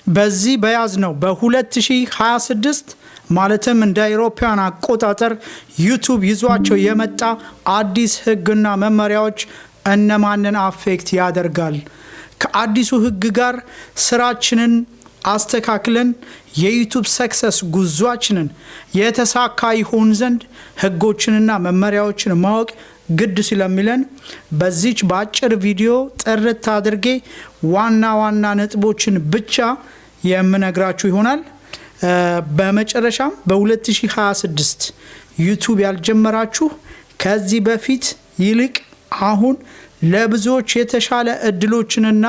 በዚህ በያዝነው በ2026 ማለትም እንደ አውሮፓውያን አቆጣጠር ዩቲዩብ ይዟቸው የመጣ አዲስ ህግና መመሪያዎች እነማንን አፌክት ያደርጋል? ከአዲሱ ህግ ጋር ስራችንን አስተካክለን የዩቲዩብ ሰክሰስ ጉዟችንን የተሳካ ይሆን ዘንድ ህጎችንና መመሪያዎችን ማወቅ ግድ ስለሚለን በዚች በአጭር ቪዲዮ ጥርት አድርጌ ዋና ዋና ነጥቦችን ብቻ የምነግራችሁ ይሆናል። በመጨረሻም በ2026 ዩቲዩብ ያልጀመራችሁ ከዚህ በፊት ይልቅ አሁን ለብዙዎች የተሻለ እድሎችንና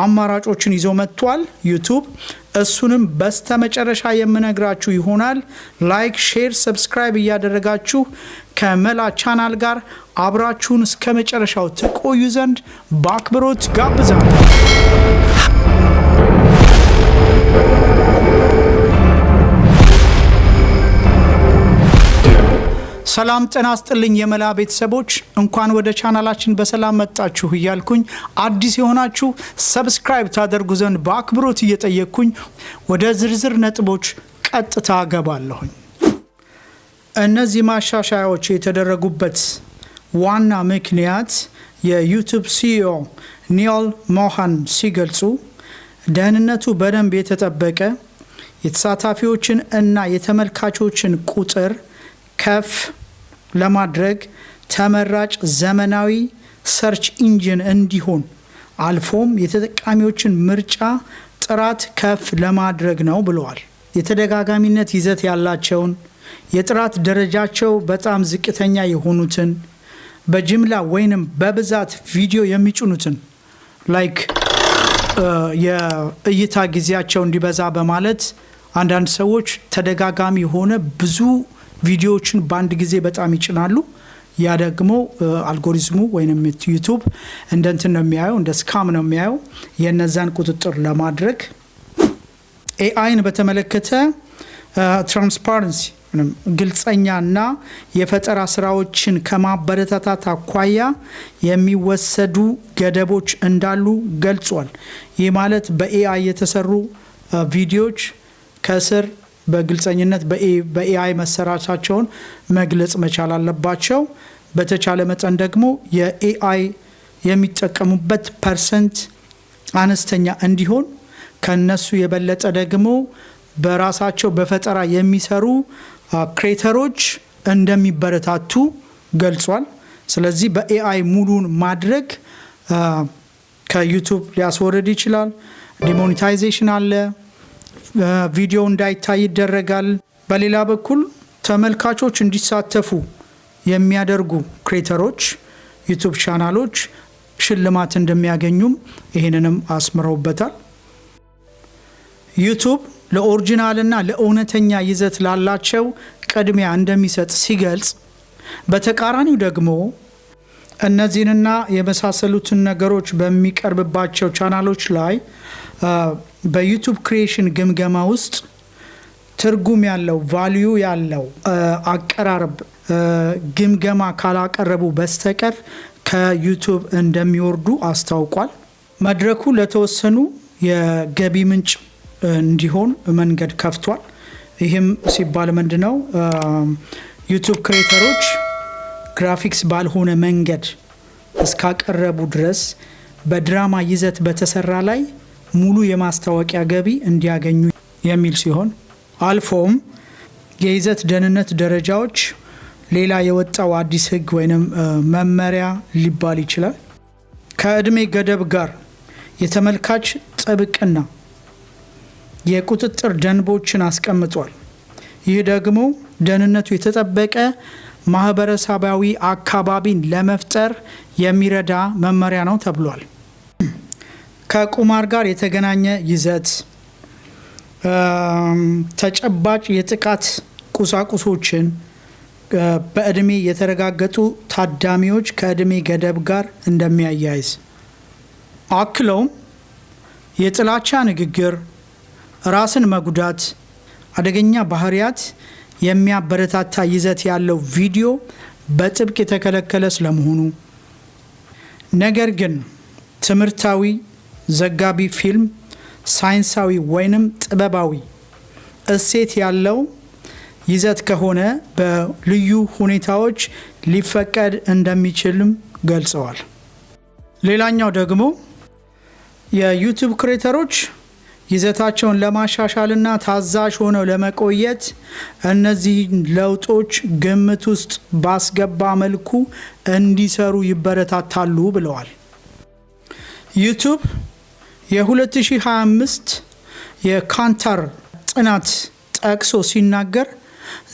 አማራጮችን ይዞ መጥቷል ዩቲዩብ። እሱንም በስተመጨረሻ የምነግራችሁ ይሆናል። ላይክ፣ ሼር፣ ሰብስክራይብ እያደረጋችሁ ከመላ ቻናል ጋር አብራችሁን እስከ መጨረሻው ትቆዩ ዘንድ በአክብሮት ጋብዛለሁ። ሰላም ጤና ይስጥልኝ የመላ ቤተሰቦች፣ እንኳን ወደ ቻናላችን በሰላም መጣችሁ እያልኩኝ አዲስ የሆናችሁ ሰብስክራይብ ታደርጉ ዘንድ በአክብሮት እየጠየቅኩኝ ወደ ዝርዝር ነጥቦች ቀጥታ ገባለሁኝ። እነዚህ ማሻሻያዎች የተደረጉበት ዋና ምክንያት የዩቲዩብ ሲኢኦ ኒል ሞሃን ሲገልጹ ደህንነቱ በደንብ የተጠበቀ የተሳታፊዎችን እና የተመልካቾችን ቁጥር ከፍ ለማድረግ ተመራጭ ዘመናዊ ሰርች ኢንጂን እንዲሆን አልፎም የተጠቃሚዎችን ምርጫ ጥራት ከፍ ለማድረግ ነው ብለዋል። የተደጋጋሚነት ይዘት ያላቸውን የጥራት ደረጃቸው በጣም ዝቅተኛ የሆኑትን በጅምላ ወይንም በብዛት ቪዲዮ የሚጭኑትን ላይክ የእይታ ጊዜያቸው እንዲበዛ በማለት አንዳንድ ሰዎች ተደጋጋሚ የሆነ ብዙ ቪዲዮዎችን በአንድ ጊዜ በጣም ይጭናሉ። ያ ደግሞ አልጎሪዝሙ ወይንም ዩቲዩብ እንደንትን ነው የሚያየው፣ እንደ ስካም ነው የሚያየው። የነዛን ቁጥጥር ለማድረግ ኤአይን በተመለከተ ትራንስፓረንሲ ወይም ግልጸኛና የፈጠራ ስራዎችን ከማበረታታት አኳያ የሚወሰዱ ገደቦች እንዳሉ ገልጿል። ይህ ማለት በኤአይ የተሰሩ ቪዲዮዎች ከስር በግልጸኝነት በኤአይ መሰራታቸውን መግለጽ መቻል አለባቸው። በተቻለ መጠን ደግሞ የኤአይ የሚጠቀሙበት ፐርሰንት አነስተኛ እንዲሆን ከነሱ የበለጠ ደግሞ በራሳቸው በፈጠራ የሚሰሩ ክሬተሮች እንደሚበረታቱ ገልጿል። ስለዚህ በኤአይ ሙሉን ማድረግ ከዩቲዩብ ሊያስወርድ ይችላል። ዲሞኔታይዜሽን አለ። ቪዲዮ እንዳይታይ ይደረጋል። በሌላ በኩል ተመልካቾች እንዲሳተፉ የሚያደርጉ ክሬተሮች ዩቲዩብ ቻናሎች ሽልማት እንደሚያገኙም ይህንንም አስምረውበታል። ዩቲዩብ ለኦሪጂናልና ለእውነተኛ ይዘት ላላቸው ቅድሚያ እንደሚሰጥ ሲገልጽ፣ በተቃራኒው ደግሞ እነዚህንና የመሳሰሉትን ነገሮች በሚቀርብባቸው ቻናሎች ላይ በዩቲዩብ ክሪኤሽን ግምገማ ውስጥ ትርጉም ያለው ቫልዩ ያለው አቀራረብ ግምገማ ካላቀረቡ በስተቀር ከዩቲዩብ እንደሚወርዱ አስታውቋል። መድረኩ ለተወሰኑ የገቢ ምንጭ እንዲሆን መንገድ ከፍቷል። ይህም ሲባል ምንድነው? ዩቲዩብ ክሬተሮች ግራፊክስ ባልሆነ መንገድ እስካቀረቡ ድረስ በድራማ ይዘት በተሰራ ላይ ሙሉ የማስታወቂያ ገቢ እንዲያገኙ የሚል ሲሆን፣ አልፎም የይዘት ደህንነት ደረጃዎች ሌላ የወጣው አዲስ ህግ ወይንም መመሪያ ሊባል ይችላል። ከእድሜ ገደብ ጋር የተመልካች ጥብቅና የቁጥጥር ደንቦችን አስቀምጧል። ይህ ደግሞ ደህንነቱ የተጠበቀ ማህበረሰባዊ አካባቢን ለመፍጠር የሚረዳ መመሪያ ነው ተብሏል። ከቁማር ጋር የተገናኘ ይዘት፣ ተጨባጭ የጥቃት ቁሳቁሶችን በእድሜ የተረጋገጡ ታዳሚዎች ከእድሜ ገደብ ጋር እንደሚያያይዝ አክለውም የጥላቻ ንግግር፣ ራስን መጉዳት፣ አደገኛ ባህሪያት የሚያበረታታ ይዘት ያለው ቪዲዮ በጥብቅ የተከለከለ ስለመሆኑ፣ ነገር ግን ትምህርታዊ ዘጋቢ ፊልም፣ ሳይንሳዊ ወይንም ጥበባዊ እሴት ያለው ይዘት ከሆነ በልዩ ሁኔታዎች ሊፈቀድ እንደሚችልም ገልጸዋል። ሌላኛው ደግሞ የዩቲዩብ ክሬተሮች ይዘታቸውን ለማሻሻልና ታዛዥ ሆነው ለመቆየት እነዚህ ለውጦች ግምት ውስጥ ባስገባ መልኩ እንዲሰሩ ይበረታታሉ ብለዋል። ዩቲዩብ የ2025 የካንታር ጥናት ጠቅሶ ሲናገር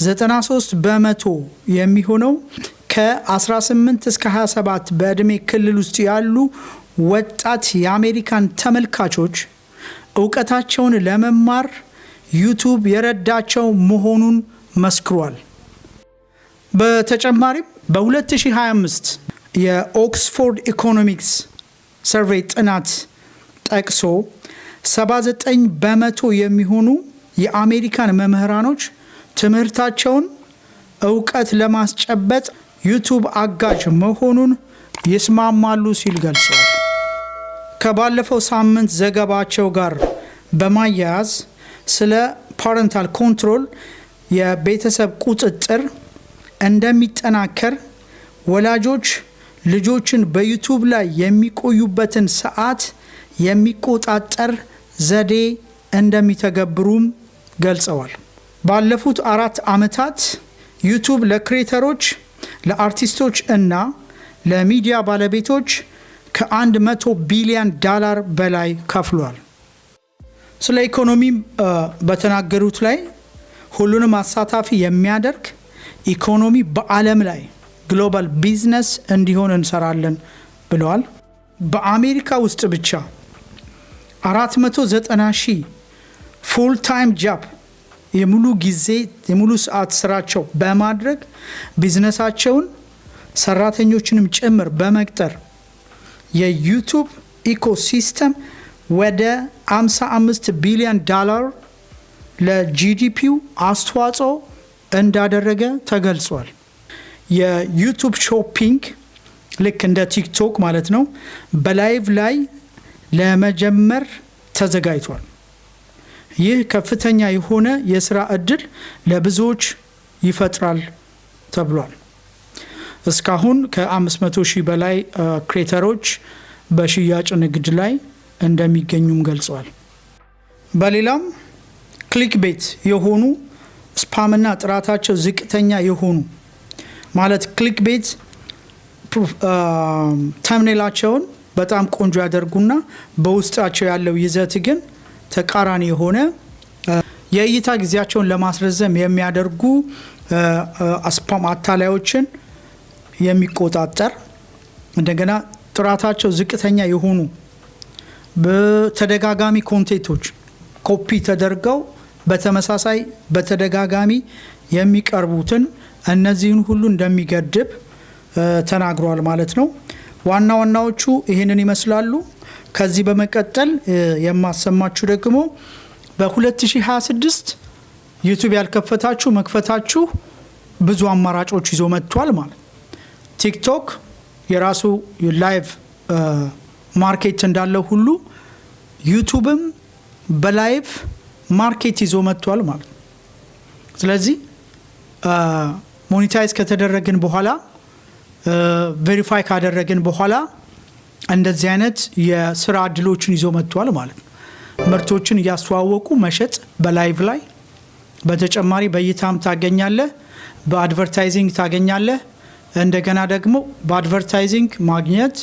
93% የሚሆነው ከ18 እስከ 27 በዕድሜ ክልል ውስጥ ያሉ ወጣት የአሜሪካን ተመልካቾች እውቀታቸውን ለመማር ዩቲዩብ የረዳቸው መሆኑን መስክሯል። በተጨማሪም በ2025 የኦክስፎርድ ኢኮኖሚክስ ሰርቬይ ጥናት ጠቅሶ 79% የሚሆኑ የአሜሪካን መምህራኖች ትምህርታቸውን እውቀት ለማስጨበጥ ዩቲዩብ አጋዥ መሆኑን ይስማማሉ ሲል ገልጸዋል። ከባለፈው ሳምንት ዘገባቸው ጋር በማያያዝ ስለ ፓረንታል ኮንትሮል የቤተሰብ ቁጥጥር እንደሚጠናከር ወላጆች ልጆችን በዩቲዩብ ላይ የሚቆዩበትን ሰዓት የሚቆጣጠር ዘዴ እንደሚተገብሩም ገልጸዋል። ባለፉት 4 ዓመታት ዩቲዩብ ለክሬተሮች፣ ለአርቲስቶች እና ለሚዲያ ባለቤቶች ከ100 ቢሊዮን ዶላር በላይ ከፍሏል። ስለ ኢኮኖሚ በተናገሩት ላይ ሁሉንም አሳታፊ የሚያደርግ ኢኮኖሚ በዓለም ላይ ግሎባል ቢዝነስ እንዲሆን እንሰራለን ብለዋል። በአሜሪካ ውስጥ ብቻ 490,000 ፉል ታይም ጃብ የሙሉ ጊዜ የሙሉ ሰዓት ስራቸው በማድረግ ቢዝነሳቸውን ሰራተኞችንም ጭምር በመቅጠር የዩቲዩብ ኢኮሲስተም ወደ 55 ቢሊዮን ዶላር ለጂዲፒው አስተዋጽኦ እንዳደረገ ተገልጿል። የዩቲዩብ ሾፒንግ ልክ እንደ ቲክቶክ ማለት ነው በላይቭ ላይ ለመጀመር ተዘጋጅቷል። ይህ ከፍተኛ የሆነ የስራ እድል ለብዙዎች ይፈጥራል ተብሏል። እስካሁን ከ500,000 በላይ ክሬተሮች በሽያጭ ንግድ ላይ እንደሚገኙም ገልጿል። በሌላም ክሊክ ቤት የሆኑ ስፓምና ጥራታቸው ዝቅተኛ የሆኑ ማለት ክሊክ ቤት ተምኔላቸውን በጣም ቆንጆ ያደርጉና በውስጣቸው ያለው ይዘት ግን ተቃራኒ የሆነ የእይታ ጊዜያቸውን ለማስረዘም የሚያደርጉ ስፓም አታላዮችን የሚቆጣጠር እንደገና ጥራታቸው ዝቅተኛ የሆኑ በተደጋጋሚ ኮንቴንቶች ኮፒ ተደርገው በተመሳሳይ በተደጋጋሚ የሚቀርቡትን እነዚህን ሁሉ እንደሚገድብ ተናግሯል ማለት ነው። ዋና ዋናዎቹ ይህንን ይመስላሉ። ከዚህ በመቀጠል የማሰማችሁ ደግሞ በ2026 ዩቲዩብ ያልከፈታችሁ መክፈታችሁ ብዙ አማራጮች ይዞ መጥቷል ማለት። ቲክቶክ የራሱ ላይቭ ማርኬት እንዳለው ሁሉ ዩቲዩብም በላይቭ ማርኬት ይዞ መጥቷል ማለት ነው። ስለዚህ ሞኔታይዝ ከተደረግን በኋላ ቬሪፋይ ካደረግን በኋላ እንደዚህ አይነት የስራ እድሎችን ይዞ መጥቷል ማለት ነው። ምርቶችን እያስተዋወቁ መሸጥ በላይቭ ላይ፣ በተጨማሪ በእይታም ታገኛለህ፣ በአድቨርታይዚንግ ታገኛለህ። እንደገና ደግሞ በአድቨርታይዚንግ ማግኘት፣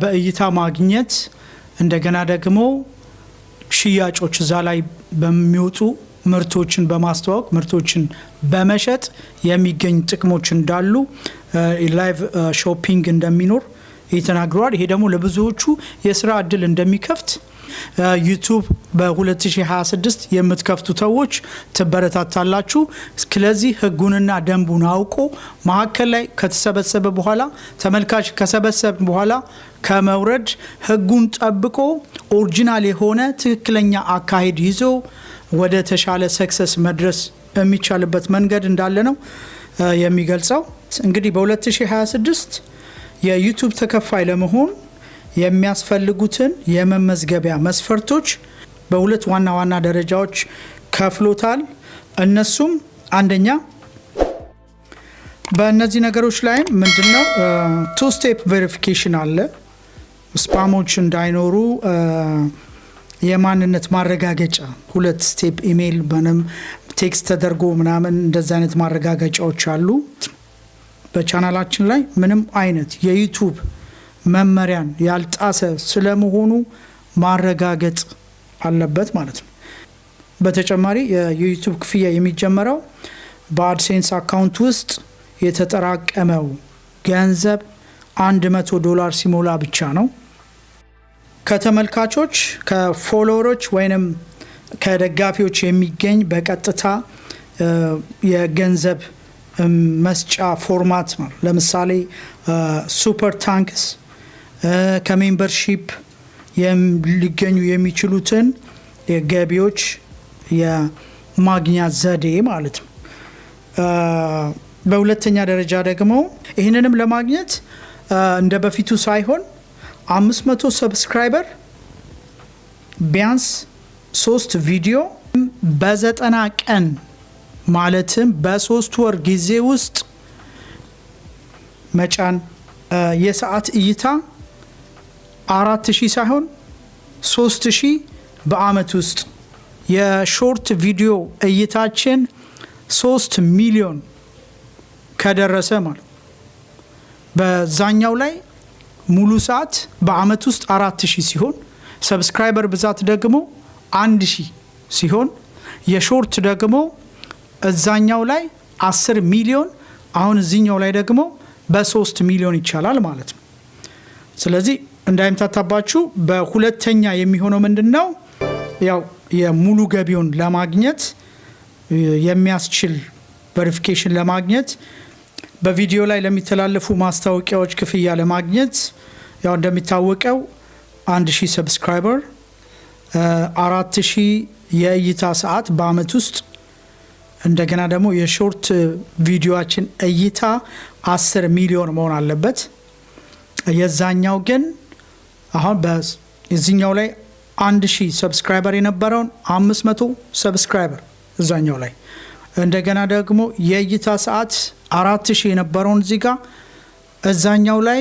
በእይታ ማግኘት፣ እንደገና ደግሞ ሽያጮች እዛ ላይ በሚወጡ ምርቶችን በማስተዋወቅ ምርቶችን በመሸጥ የሚገኝ ጥቅሞች እንዳሉ ላይቭ ሾፒንግ እንደሚኖር ተናግረዋል። ይሄ ደግሞ ለብዙዎቹ የስራ እድል እንደሚከፍት ዩቲዩብ በ2026 የምትከፍቱ ሰዎች ትበረታታላችሁ። ስለዚህ ህጉንና ደንቡን አውቆ መሀከል ላይ ከተሰበሰበ በኋላ ተመልካች ከሰበሰብ በኋላ ከመውረድ ህጉን ጠብቆ ኦሪጂናል የሆነ ትክክለኛ አካሄድ ይዞ ወደ ተሻለ ሰክሰስ መድረስ የሚቻልበት መንገድ እንዳለ ነው የሚገልጸው። እንግዲህ በ2026 የዩቲዩብ ተከፋይ ለመሆን የሚያስፈልጉትን የመመዝገቢያ መስፈርቶች በሁለት ዋና ዋና ደረጃዎች ከፍሎታል። እነሱም አንደኛ በእነዚህ ነገሮች ላይ ምንድነው ቱ ስቴፕ ቬሪፊኬሽን አለ። ስፓሞች እንዳይኖሩ የማንነት ማረጋገጫ 2 ስቴፕ ኢሜይል በንም ቴክስት ተደርጎ ምናምን እንደዛ አይነት ማረጋገጫዎች አሉ። በቻናላችን ላይ ምንም አይነት የዩቲዩብ መመሪያን ያልጣሰ ስለመሆኑ ማረጋገጥ አለበት ማለት ነው። በተጨማሪ የዩቲዩብ ክፍያ የሚጀመረው በአድሴንስ አካውንት ውስጥ የተጠራቀመው ገንዘብ $100 ሲሞላ ብቻ ነው። ከተመልካቾች ከፎሎወሮች ወይንም ከደጋፊዎች የሚገኝ በቀጥታ የገንዘብ መስጫ ፎርማት ነው። ለምሳሌ ሱፐር ታንክስ ከሜምበርሺፕ ሊገኙ የሚችሉትን የገቢዎች የማግኛ ዘዴ ማለት ነው። በሁለተኛ ደረጃ ደግሞ ይህንንም ለማግኘት እንደ በፊቱ ሳይሆን 500 ሰብስክራይበር ቢያንስ 3 ቪዲዮ በ90 ቀን ማለትም በ3 ወር ጊዜ ውስጥ መጫን፣ የሰዓት እይታ 4000 ሳይሆን 3000 በአመት ውስጥ የሾርት ቪዲዮ እይታችን 3 ሚሊዮን ከደረሰ ማለት በዛኛው ላይ ሙሉ ሰዓት በአመት ውስጥ 4000 ሲሆን ሰብስክራይበር ብዛት ደግሞ 1000 ሲሆን የሾርት ደግሞ እዛኛው ላይ 10 ሚሊዮን አሁን እዚህኛው ላይ ደግሞ በ3 ሚሊዮን ይቻላል ማለት ነው። ስለዚህ እንዳይምታታባችሁ በሁለተኛ የሚሆነው ምንድነው ያው የሙሉ ገቢውን ለማግኘት የሚያስችል ቬሪፊኬሽን ለማግኘት በቪዲዮ ላይ ለሚተላለፉ ማስታወቂያዎች ክፍያ ለማግኘት ያው እንደሚታወቀው 1000 ሰብስክራይበር 4000 የእይታ ሰዓት በአመት ውስጥ እንደገና ደግሞ የሾርት ቪዲዮአችን እይታ 10 ሚሊዮን መሆን አለበት። የዛኛው ግን አሁን በዚህኛው ላይ 1000 ሰብስክራይበር የነበረውን 500 ሰብስክራይበር እዛኛው ላይ እንደገና ደግሞ የእይታ ሰዓት 4000 የነበረውን እዚህ ጋር እዛኛው ላይ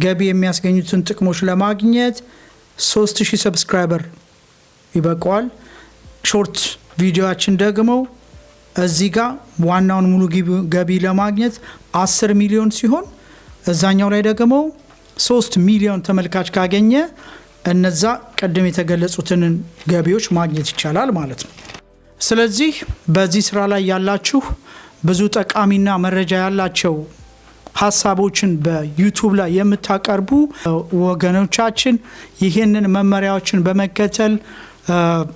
ገቢ የሚያስገኙትን ጥቅሞች ለማግኘት 3000 ሰብስክራይበር ይበቃዋል። ሾርት ቪዲዮአችን ደግሞ እዚህ ጋር ዋናውን ሙሉ ገቢ ለማግኘት 10 ሚሊዮን ሲሆን እዛኛው ላይ ደግሞ 3 ሚሊዮን ተመልካች ካገኘ እነዛ ቀደም የተገለጹትን ገቢዎች ማግኘት ይቻላል ማለት ነው። ስለዚህ በዚህ ስራ ላይ ያላችሁ ብዙ ጠቃሚና መረጃ ያላቸው ሀሳቦችን በዩቲዩብ ላይ የምታቀርቡ ወገኖቻችን ይህንን መመሪያዎችን በመከተል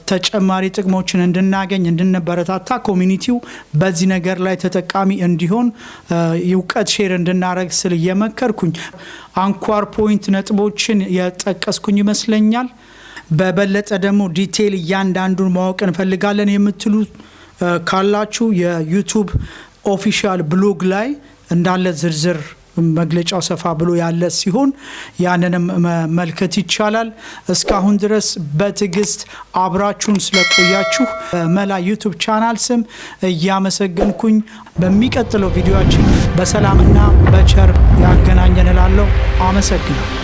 ተጨማሪ ጥቅሞችን እንድናገኝ እንድንበረታታ ኮሚኒቲው በዚህ ነገር ላይ ተጠቃሚ እንዲሆን የእውቀት ሼር እንድናረግ ስል እየመከርኩኝ አንኳር ፖይንት ነጥቦችን የጠቀስኩኝ ይመስለኛል። በበለጠ ደግሞ ዲቴል እያንዳንዱን ማወቅ እንፈልጋለን የምትሉ ካላችሁ የዩቲዩብ ኦፊሻል ብሎግ ላይ እንዳለ ዝርዝር መግለጫው ሰፋ ብሎ ያለ ሲሆን ያንንም መመልከት ይቻላል። እስካሁን ድረስ በትዕግስት አብራችሁን ስለቆያችሁ መላ ዩቲዩብ ቻናል ስም እያመሰገንኩኝ በሚቀጥለው ቪዲዮአችን በሰላምና በቸር ያገናኘን እላለሁ። አመሰግናለሁ።